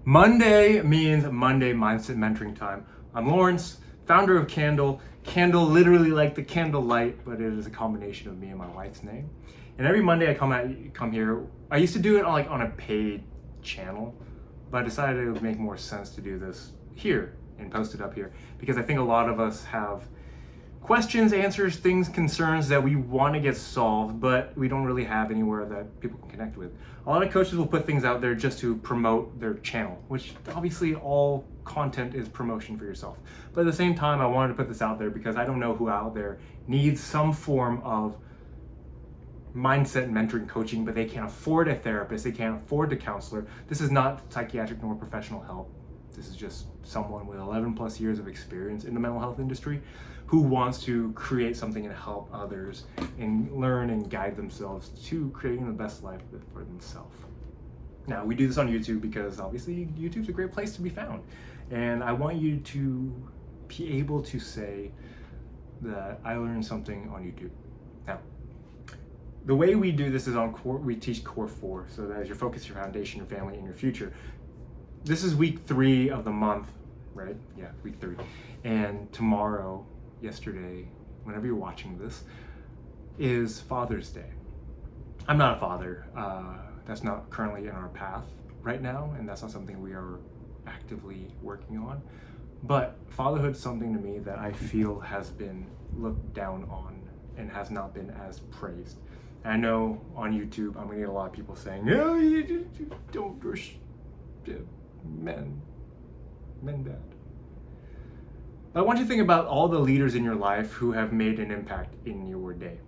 Monday means Monday Mindset Mentoring Time. I'm Lawrence, founder of KandL. KandL literally like the candle light, but it is a combination of me and my wife's name. And every Monday I come here. I used to do it on a paid channel, but I decided it would make more sense to do this here and post it up here because I think a lot of us have questions, answers, things, concerns that we want to get solved, but we don't really have anywhere that people can connect with. A lot of coaches will put things out there just to promote their channel, which obviously all content is promotion for yourself. But at the same time, I wanted to put this out there because I don't know who out there needs some form of mindset mentoring coaching, but they can't afford a therapist, they can't afford a counselor. This is not psychiatric nor professional help. This is just someone with 11 plus years of experience in the mental health industry who wants to create something and help others and learn and guide themselves to creating the best life for themselves. Now, we do this on YouTube because obviously YouTube's a great place to be found. And I want you to be able to say that I learned something on YouTube. Now, the way we do this is we teach core 4. So that is your focus, your foundation, your family, and your future. This is week 3 of the month, right? Yeah, week 3. And tomorrow, yesterday, whenever you're watching this, is Father's Day. I'm not a father. That's not currently in our path right now, and that's not something we are actively working on. But fatherhood is something to me that I feel has been looked down on and has not been as praised. And I know on YouTube, I'm gonna get a lot of people saying, "No, you don't rush men, dad." But I want you to think about all the leaders in your life who have made an impact in your day.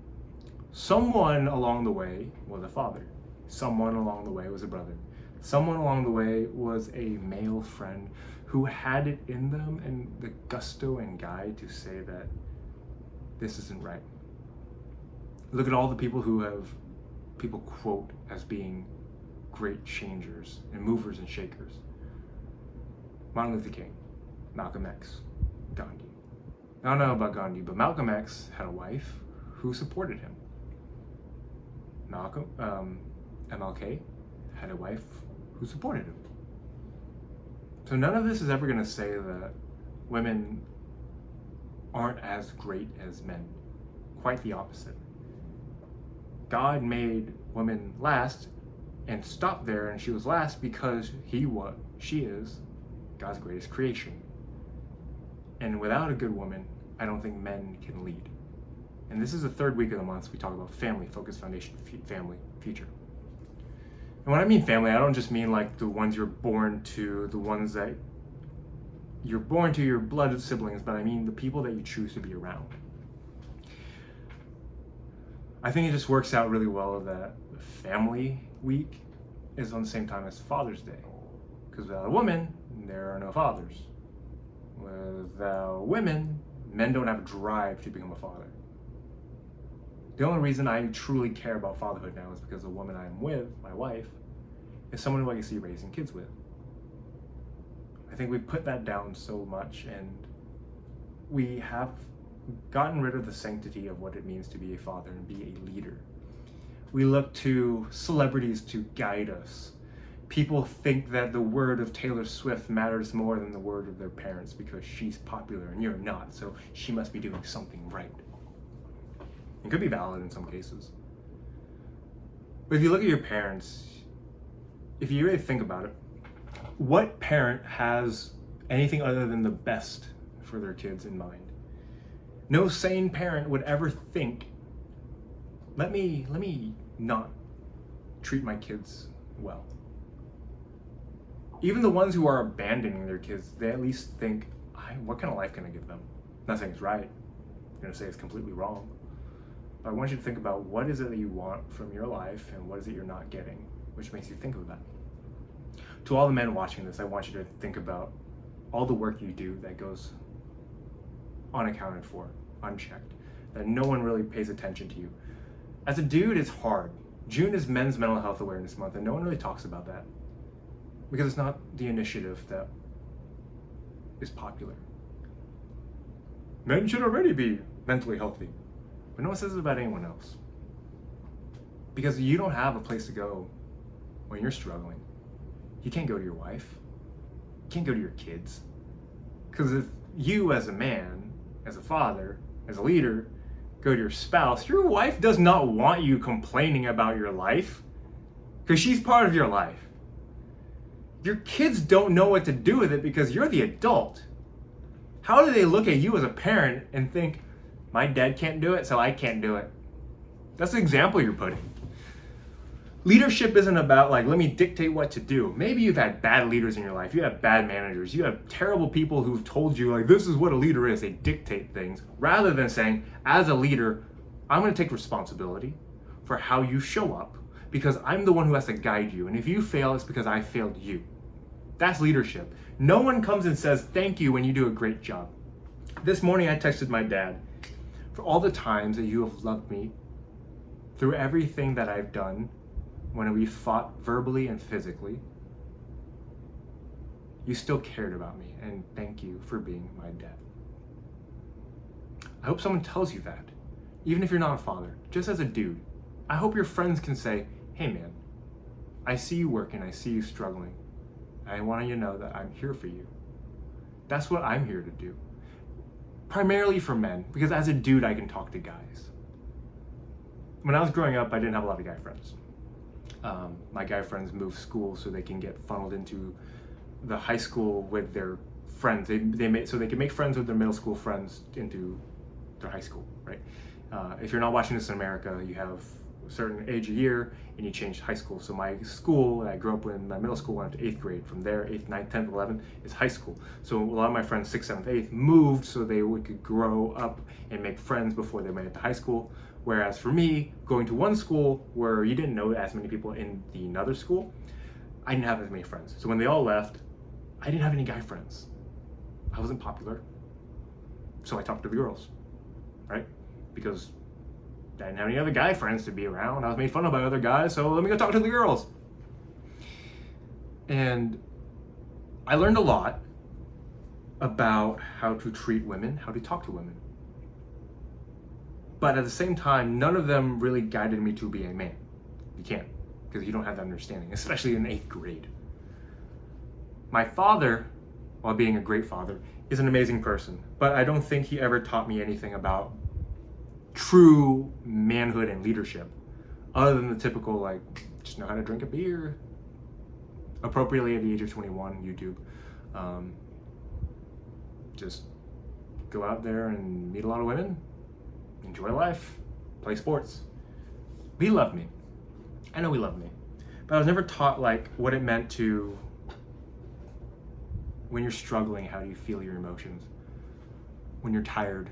Someone along the way was a father. Someone along the way was a brother. Someone along the way was a male friend who had it in them and the gusto and guide to say that this isn't right. Look at all the people people quote as being great changers and movers and shakers. Martin Luther King, Malcolm X, Gandhi. I don't know about Gandhi, but Malcolm X had a wife who supported him. MLK had a wife who supported him. So none of this is ever going to say that women aren't as great as men. Quite the opposite. God made women last and stopped there, and she was last because she is God's greatest creation. And without a good woman, I don't think men can lead. And this is the 3rd week of the month, so we talk about family, focus, foundation, family, future. And when I mean family, I don't just mean like the ones you're born to, the ones that you're born to, your blood siblings, but I mean the people that you choose to be around. I think it just works out really well that family week is on the same time as Father's Day. Because without a woman, there are no fathers. Without women, men don't have a drive to become a father. The only reason I truly care about fatherhood now is because the woman I'm with, my wife, is someone who I can see raising kids with. I think we've put that down so much, and we have gotten rid of the sanctity of what it means to be a father and be a leader. We look to celebrities to guide us. People think that the word of Taylor Swift matters more than the word of their parents because she's popular and you're not, so she must be doing something right. It could be valid in some cases. But if you look at your parents, if you really think about it, what parent has anything other than the best for their kids in mind? No sane parent would ever think, let me not treat my kids well. Even the ones who are abandoning their kids, they at least think, what kind of life can I give them? I'm not saying it's right. I'm going to say it's completely wrong. But I want you to think about what is it that you want from your life and what is it you're not getting, which makes you think of that. To all the men watching this, I want you to think about all the work you do that goes unaccounted for, unchecked, that no one really pays attention to you. As a dude, it's hard. June is Men's Mental Health Awareness Month, and no one really talks about that because it's not the initiative that is popular. Men should already be mentally healthy, but no one says it about anyone else. Because you don't have a place to go when you're struggling. You can't go to your wife. can't go to your kids. Because if you as a man, as a father, as a leader, go to your spouse, your wife does not want you complaining about your life, because she's part of your life. Your kids don't know what to do with it because you're the adult. How do they look at you as a parent and think, my dad can't do it, so I can't do it? That's the example you're putting. Leadership isn't about let me dictate what to do. Maybe you've had bad leaders in your life. You have bad managers. You have terrible people who've told you this is what a leader is. They dictate things rather than saying, as a leader, I'm going to take responsibility for how you show up because I'm the one who has to guide you. And if you fail, it's because I failed you. That's leadership. No one comes and says thank you when you do a great job. This morning I texted my dad, for all the times that you have loved me through everything that I've done, when we fought verbally and physically, you still cared about me, and thank you for being my dad. I hope someone tells you that, even if you're not a father, just as a dude. I hope your friends can say, hey man, I see you working, I see you struggling. I want you to know that I'm here for you. That's what I'm here to do. Primarily for men, because as a dude, I can talk to guys. When I was growing up, I didn't have a lot of guy friends. My guy friends moved schools so they can get funneled into the high school with their friends. So they can make friends with their middle school friends into their high school, right? If you're not watching this in America, you have a certain age a year and you change high school. So my school that I grew up in, my middle school, went up to 8th grade. From there, 8th, 9th, 10th, 11th is high school. So a lot of my friends, 6th, 7th, 8th, moved so they could grow up and make friends before they went into high school. Whereas for me, going to one school where you didn't know as many people in the another school, I didn't have as many friends. So when they all left, I didn't have any guy friends. I wasn't popular. So I talked to the girls, right? Because I didn't have any other guy friends to be around. I was made fun of by other guys, so let me go talk to the girls. And I learned a lot about how to treat women, how to talk to women. But at the same time, none of them really guided me to be a man. You can't, because you don't have that understanding, especially in 8th grade. My father, while being a great father, is an amazing person, but I don't think he ever taught me anything about true manhood and leadership, other than the typical, just know how to drink a beer, appropriately at the age of 21, YouTube. Just go out there and meet a lot of women, enjoy life, play sports. We loved me. I know we loved me. But I was never taught what it meant to, when you're struggling, how do you feel your emotions? When you're tired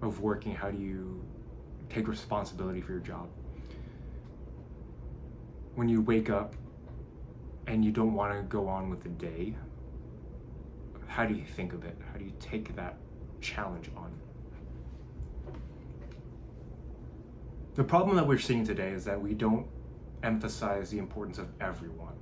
of working, how do you take responsibility for your job? When you wake up and you don't want to go on with the day, how do you think of it? How do you take that challenge on? The problem that we're seeing today is that we don't emphasize the importance of everyone.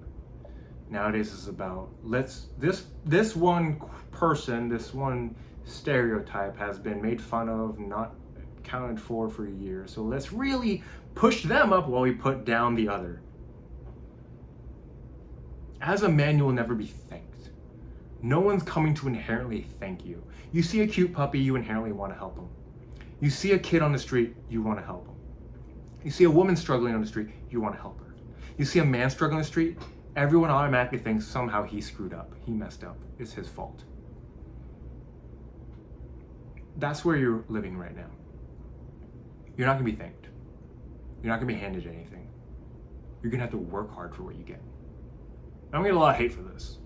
Nowadays it's about this one person, this one stereotype has been made fun of, not accounted for years. So let's really push them up while we put down the other. As a man, you will never be thanked. No one's coming to inherently thank you. You see a cute puppy, you inherently want to help him. You see a kid on the street, you want to help him. You see a woman struggling on the street, you want to help her. You see a man struggling on the street, everyone automatically thinks somehow he screwed up, he messed up, it's his fault. That's where you're living right now. You're not going to be thanked. You're not going to be handed anything. You're going to have to work hard for what you get. I'm going to get a lot of hate for this.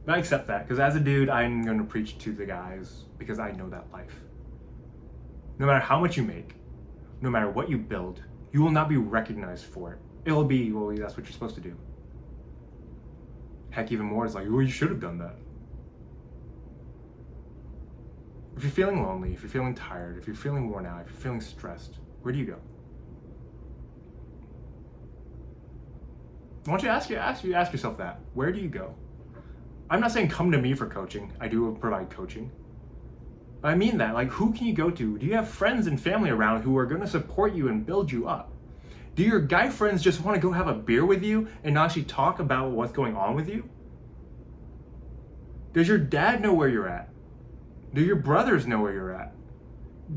But I accept that, because as a dude, I'm going to preach to the guys because I know that life. No matter how much you make, no matter what you build, you will not be recognized for it. It'll be, well, that's what you're supposed to do. Heck, even more, it's well, you should have done that. If you're feeling lonely, if you're feeling tired, if you're feeling worn out, if you're feeling stressed, where do you go? I want you to ask yourself that. Where do you go? I'm not saying come to me for coaching. I do provide coaching. But I mean that. Who can you go to? Do you have friends and family around who are going to support you and build you up? Do your guy friends just want to go have a beer with you and not actually talk about what's going on with you? Does your dad know where you're at? Do your brothers know where you're at?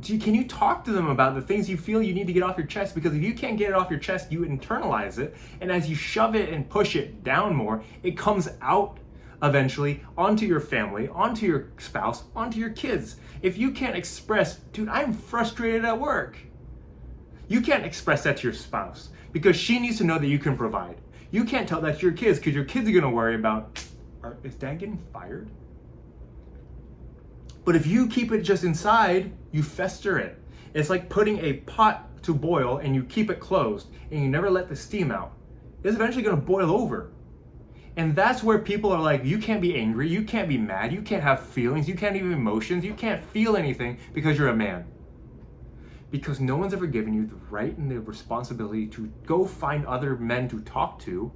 Can you talk to them about the things you feel you need to get off your chest? Because if you can't get it off your chest, you internalize it. And as you shove it and push it down more, it comes out eventually onto your family, onto your spouse, onto your kids. If you can't express, dude, I'm frustrated at work. You can't express that to your spouse because she needs to know that you can provide. You can't tell that to your kids because your kids are going to worry about, is dad getting fired? But if you keep it just inside, you fester it. It's like putting a pot to boil and you keep it closed and you never let the steam out. It's eventually going to boil over. And that's where people are like, you can't be angry, you can't be mad, you can't have feelings, you can't have emotions, you can't feel anything because you're a man. Because no one's ever given you the right and the responsibility to go find other men to talk to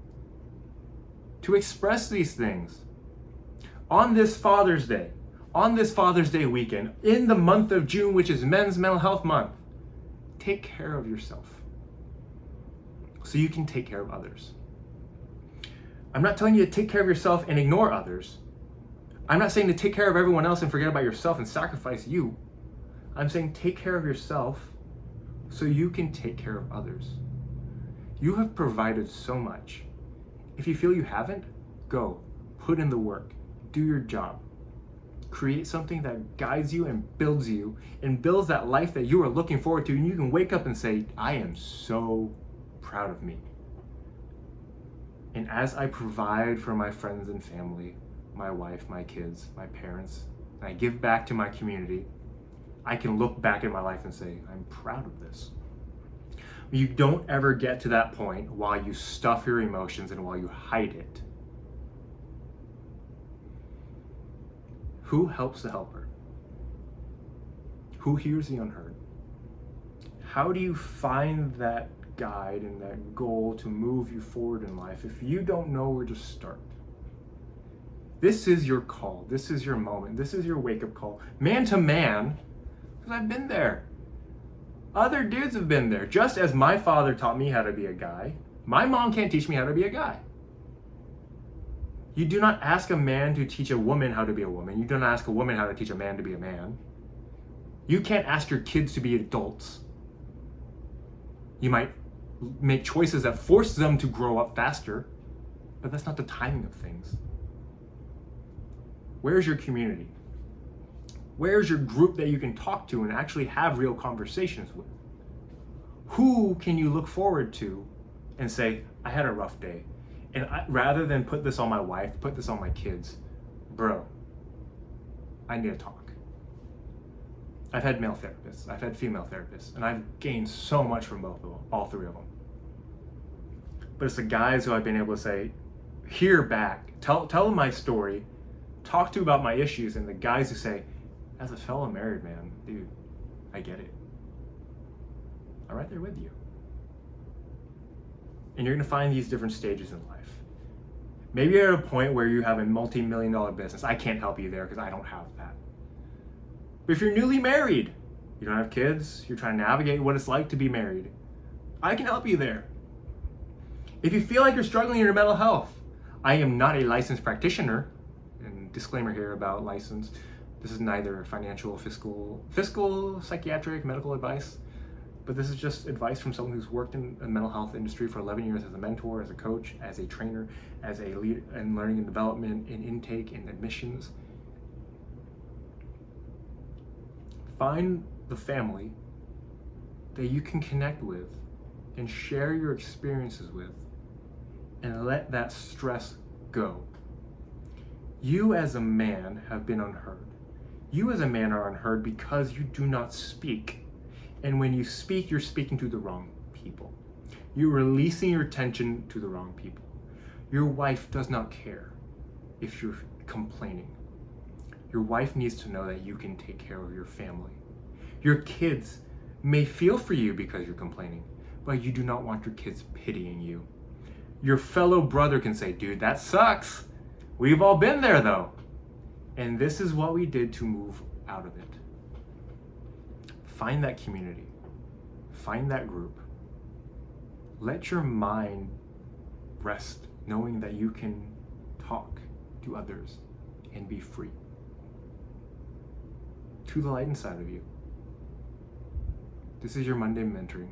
express these things. On this Father's Day weekend, in the month of June, which is Men's Mental Health Month, take care of yourself so you can take care of others. I'm not telling you to take care of yourself and ignore others. I'm not saying to take care of everyone else and forget about yourself and sacrifice you. I'm saying take care of yourself so you can take care of others. You have provided so much. If you feel you haven't, go, put in the work, do your job. Create something that guides you and builds that life that you are looking forward to, and you can wake up and say, I am so proud of me. And as I provide for my friends and family, my wife, my kids, my parents, and I give back to my community, I can look back at my life and say, I'm proud of this. You don't ever get to that point while you stuff your emotions and while you hide it. Who helps the helper? Who hears the unheard? How do you find that guide and that goal to move you forward in life if you don't know where to start? This is your call. This is your moment. This is your wake-up call. Man to man, because I've been there. Other dudes have been there. Just as my father taught me how to be a guy, my mom can't teach me how to be a guy. You do not ask a man to teach a woman how to be a woman. You don't ask a woman how to teach a man to be a man. You can't ask your kids to be adults. You might make choices that force them to grow up faster, but that's not the timing of things. Where's your community? Where's your group that you can talk to and actually have real conversations with? Who can you look forward to and say, I had a rough day, and rather than put this on my wife, put this on my kids, bro, I need to talk. I've had male therapists, I've had female therapists, and I've gained so much from both of them, all three of them. But it's the guys who I've been able to say, hear back, tell them my story, talk to about my issues, and the guys who say, as a fellow married man, dude, I get it. I'm right there with you. And you're gonna find these different stages in life. Maybe you're at a point where you have a multi-million-dollar business. I can't help you there because I don't have that. But if you're newly married, you don't have kids, you're trying to navigate what it's like to be married, I can help you there. If you feel like you're struggling in your mental health, I am not a licensed practitioner, and disclaimer here about license, this is neither financial, fiscal, psychiatric, medical advice, but this is just advice from someone who's worked in the mental health industry for 11 years as a mentor, as a coach, as a trainer, as a lead in learning and development, in intake, in admissions. Find the family that you can connect with and share your experiences with, and let that stress go. You as a man have been unheard. You as a man are unheard because you do not speak. And when you speak, you're speaking to the wrong people. You're releasing your attention to the wrong people. Your wife does not care if you're complaining. Your wife needs to know that you can take care of your family. Your kids may feel for you because you're complaining, but you do not want your kids pitying you. Your fellow brother can say, dude, that sucks. We've all been there though. And this is what we did to move out of it. Find that community. Find that group. Let your mind rest knowing that you can talk to others and be free. To the light inside of you. This is your Monday mentoring.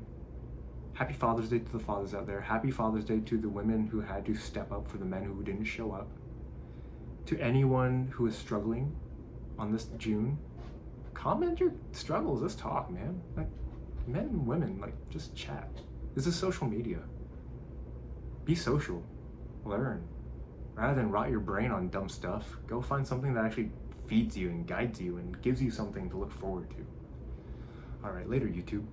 Happy Father's Day to the fathers out there. Happy Father's Day to the women who had to step up for the men who didn't show up. To anyone who is struggling on this June, comment your struggles. Let's talk, man. Like, men and women, like, just chat. This is social media. Be social. Learn. Rather than rot your brain on dumb stuff, go find something that actually feeds you and guides you and gives you something to look forward to. All right, later, YouTube.